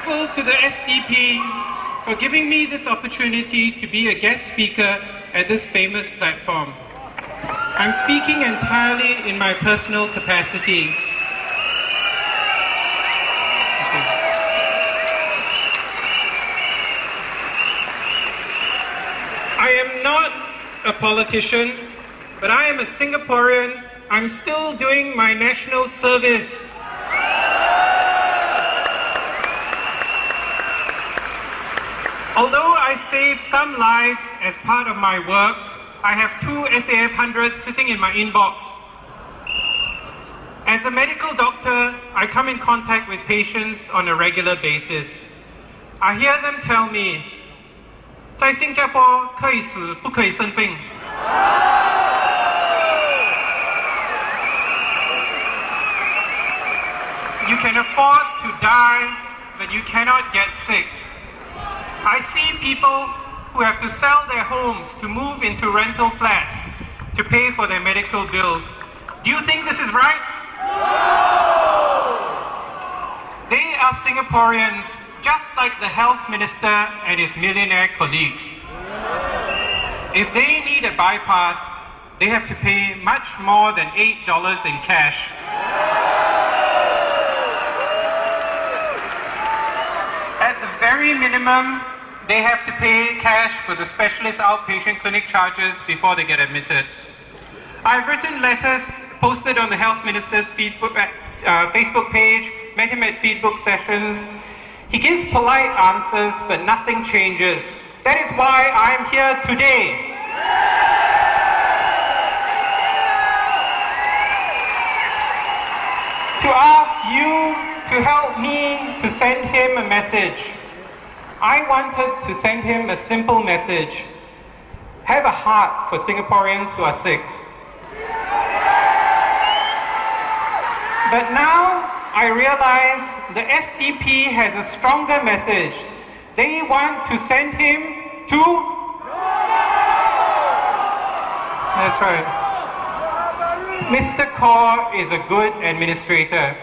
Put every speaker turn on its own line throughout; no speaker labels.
grateful to the SDP for giving me this opportunity to be a guest speaker at this famous platform. I'm speaking entirely in my personal capacity. I am not a politician, but I am a Singaporean. I'm still doing my national service. Although I save some lives as part of my work, I have 2 SAF 100s sitting in my inbox. As a medical doctor, I come in contact with patients on a regular basis. I hear them tell me, 在新加坡可以死，不可以生病。 You can afford to die, but you cannot get sick. I see people who have to sell their homes to move into rental flats to pay for their medical bills. Do you think this is right? No! They are Singaporeans, just like the health minister and his millionaire colleagues. If they need a bypass, they have to pay much more than $8 in cash. At the very minimum, they have to pay cash for the specialist outpatient clinic charges before they get admitted. I've written letters posted on the Health Minister's Facebook page, met him at feedback sessions. He gives polite answers, but nothing changes. That is why I'm here today. To ask you to help me to send him a message. I wanted to send him a simple message. Have a heart for Singaporeans who are sick. But now I realize the SDP has a stronger message. They want to send him to... That's right. Mr. Kaur is a good administrator.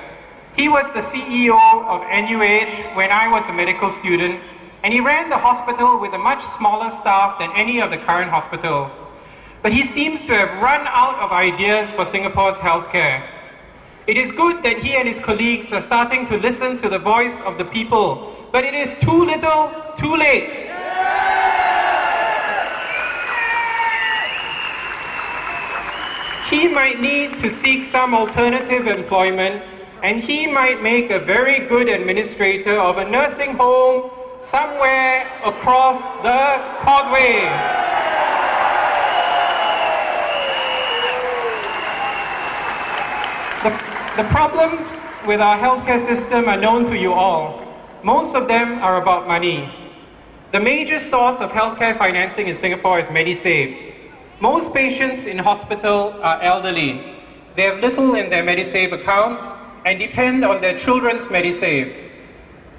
He was the CEO of NUH when I was a medical student, and he ran the hospital with a much smaller staff than any of the current hospitals. But he seems to have run out of ideas for Singapore's healthcare. It is good that he and his colleagues are starting to listen to the voice of the people, but it is too little, too late. He might need to seek some alternative employment, and he might make a very good administrator of a nursing home somewhere across the causeway. The problems with our healthcare system are known to you all. Most of them are about money. The major source of healthcare financing in Singapore is Medisave. Most patients in hospital are elderly. They have little in their Medisave accounts and depend on their children's Medisave.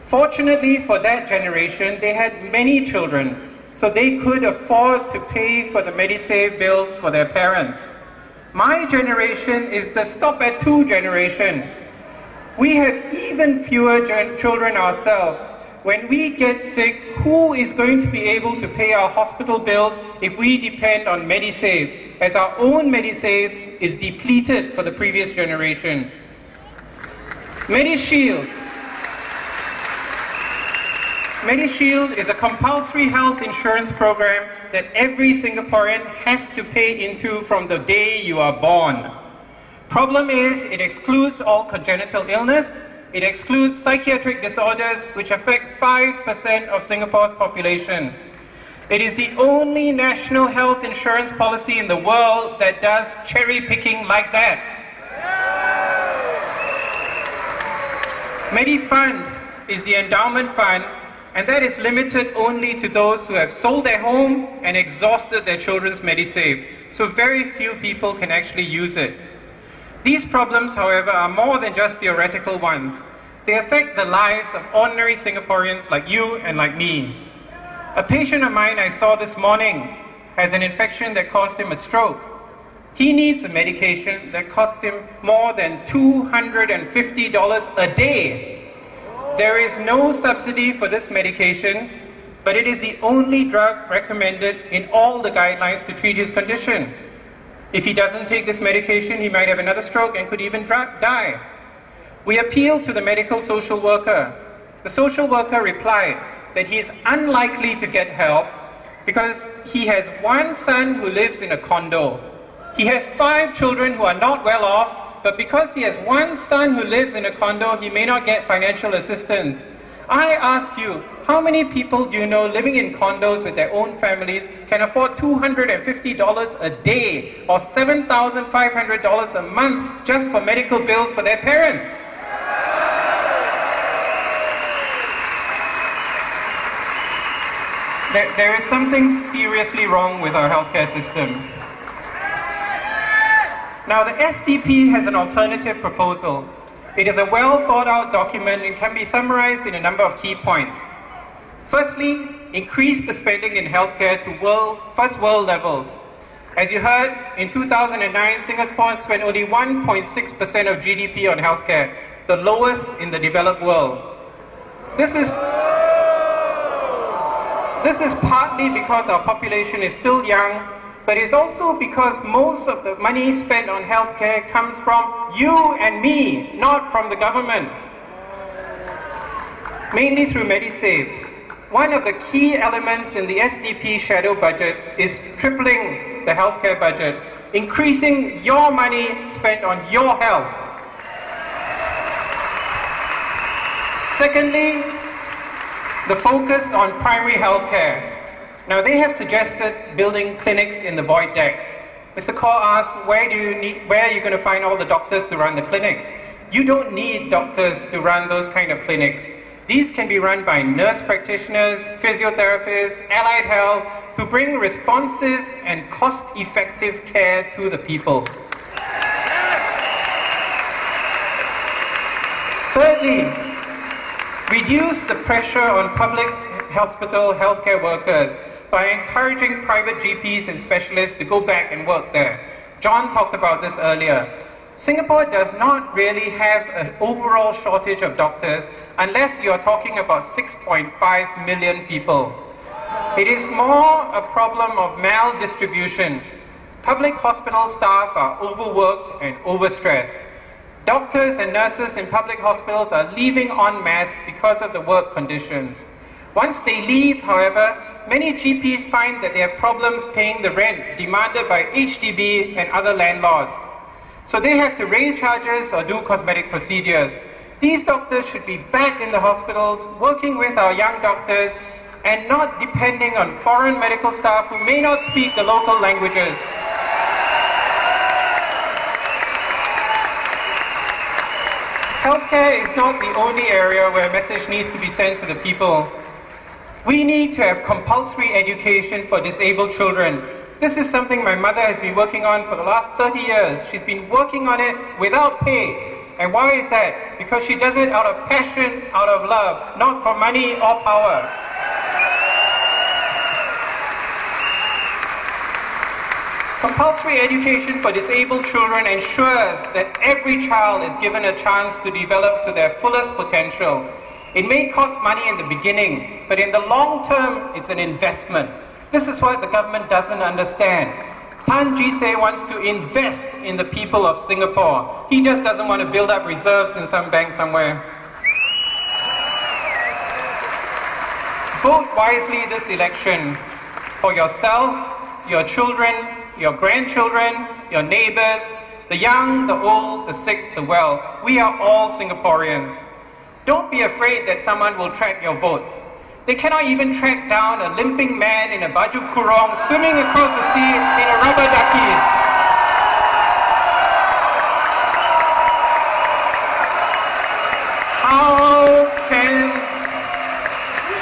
Fortunately for that generation, they had many children, so they could afford to pay for the Medisave bills for their parents. My generation is the stop-at-2 generation. We have even fewer children ourselves. When we get sick, who is going to be able to pay our hospital bills if we depend on Medisave, as our own Medisave is depleted for the previous generation? Medishield. Medishield is a compulsory health insurance program that every Singaporean has to pay into from the day you are born. Problem is, it excludes all congenital illness, it excludes psychiatric disorders which affect 5% of Singapore's population. It is the only national health insurance policy in the world that does cherry picking like that. Medifund is the endowment fund, and that is limited only to those who have sold their home and exhausted their children's Medisave, so very few people can actually use it. These problems, however, are more than just theoretical ones. They affect the lives of ordinary Singaporeans like you and like me. A patient of mine I saw this morning has an infection that caused him a stroke. He needs a medication that costs him more than $250 a day. there is no subsidy for this medication, but it is the only drug recommended in all the guidelines to treat his condition. If he doesn't take this medication, he might have another stroke and could even die. We appealed to the medical social worker. The social worker replied that he is unlikely to get help because he has one son who lives in a condo. He has 5 children who are not well off, but because he has one son who lives in a condo, he may not get financial assistance. I ask you, how many people do you know living in condos with their own families can afford $250 a day or $7,500 a month just for medical bills for their parents? There is something seriously wrong with our healthcare system. Now, the SDP has an alternative proposal. It is a well thought out document and can be summarized in a number of key points. Firstly, increase the spending in healthcare to first world levels. As you heard, in 2009, Singapore spent only 1.6% of GDP on healthcare, the lowest in the developed world. This is partly because our population is still young, but it's also because most of the money spent on healthcare comes from you and me, not from the government. Mainly through Medisave. One of the key elements in the SDP shadow budget is tripling the healthcare budget, increasing your money spent on your health. Secondly, the focus on primary healthcare. Now, they have suggested building clinics in the void decks. Mr. Kaur asked, where are you going to find all the doctors to run the clinics? You don't need doctors to run those kind of clinics. These can be run by nurse practitioners, physiotherapists, allied health, to bring responsive and cost-effective care to the people. Thirdly, reduce the pressure on public hospital healthcare workers by encouraging private GPs and specialists to go back and work there. John talked about this earlier. Singapore does not really have an overall shortage of doctors unless you are talking about 6.5 million people. It is more a problem of maldistribution. Public hospital staff are overworked and overstressed. Doctors and nurses in public hospitals are leaving en masse because of the work conditions. Once they leave, however, many GPs find that they have problems paying the rent demanded by HDB and other landlords. So they have to raise charges or do cosmetic procedures. These doctors should be back in the hospitals, working with our young doctors, and not depending on foreign medical staff who may not speak the local languages. Healthcare is not the only area where a message needs to be sent to the people. We need to have compulsory education for disabled children. This is something my mother has been working on for the last 30 years. She's been working on it without pay. And why is that? Because she does it out of passion, out of love, not for money or power. Compulsory education for disabled children ensures that every child is given a chance to develop to their fullest potential. It may cost money in the beginning, but in the long term, it's an investment. This is what the government doesn't understand. Tan Jise wants to invest in the people of Singapore. He just doesn't want to build up reserves in some bank somewhere. Vote wisely this election for yourself, your children, your grandchildren, your neighbors, the young, the old, the sick, the well. We are all Singaporeans. Don't be afraid that someone will track your vote. They cannot even track down a limping man in a baju kurung swimming across the sea in a rubber ducky.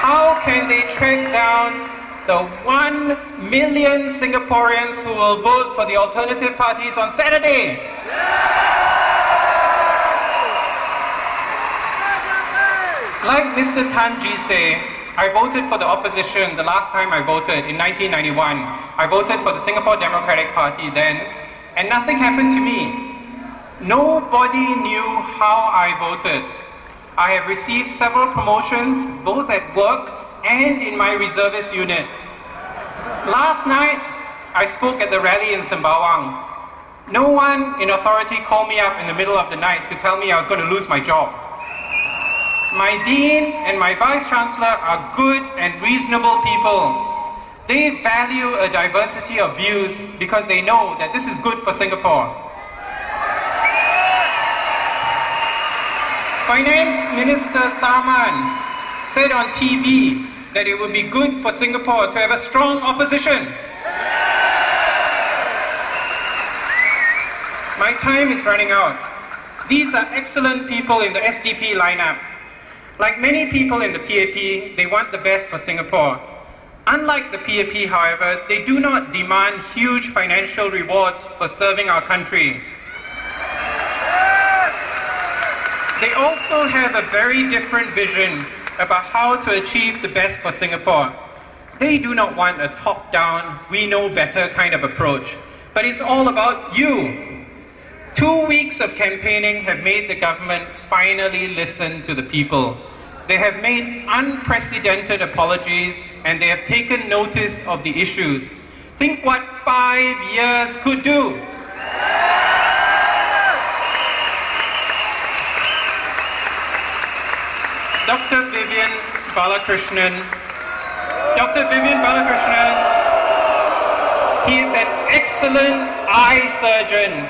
How can they track down the 1 million Singaporeans who will vote for the alternative parties on Saturday? Like Mr. Tan Jise, I voted for the opposition the last time I voted in 1991. I voted for the Singapore Democratic Party then, and nothing happened to me. Nobody knew how I voted. I have received several promotions, both at work and in my reservist unit. Last night, I spoke at the rally in Sembawang. No one in authority called me up in the middle of the night to tell me I was going to lose my job. My dean and my vice chancellor are good and reasonable people. They value a diversity of views because they know that this is good for Singapore. Finance Minister Tharman said on TV that it would be good for Singapore to have a strong opposition. My time is running out. These are excellent people in the SDP lineup. Like many people in the PAP, they want the best for Singapore. Unlike the PAP, however, they do not demand huge financial rewards for serving our country. They also have a very different vision about how to achieve the best for Singapore. They do not want a top-down, we know better kind of approach, but it's all about you. 2 weeks of campaigning have made the government finally listen to the people. They have made unprecedented apologies and they have taken notice of the issues. Think what 5 years could do. Dr. Vivian Balakrishnan, he is an excellent eye surgeon.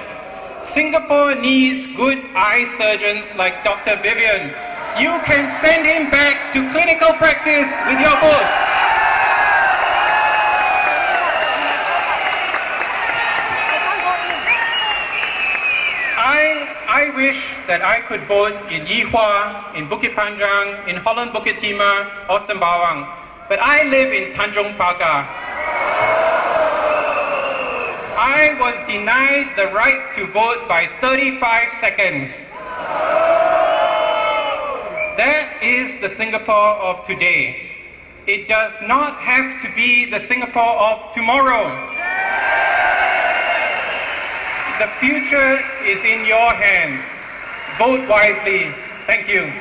Singapore needs good eye surgeons like Dr. Vivian. You can send him back to clinical practice with your vote. I wish that I could vote in Yihua, in Bukit Panjang, in Holland Bukit Timur, or Sembawang, but I live in Tanjong Pagar. I was denied the right to vote by 35 seconds. That is the Singapore of today. It does not have to be the Singapore of tomorrow. The future is in your hands. Vote wisely. Thank you.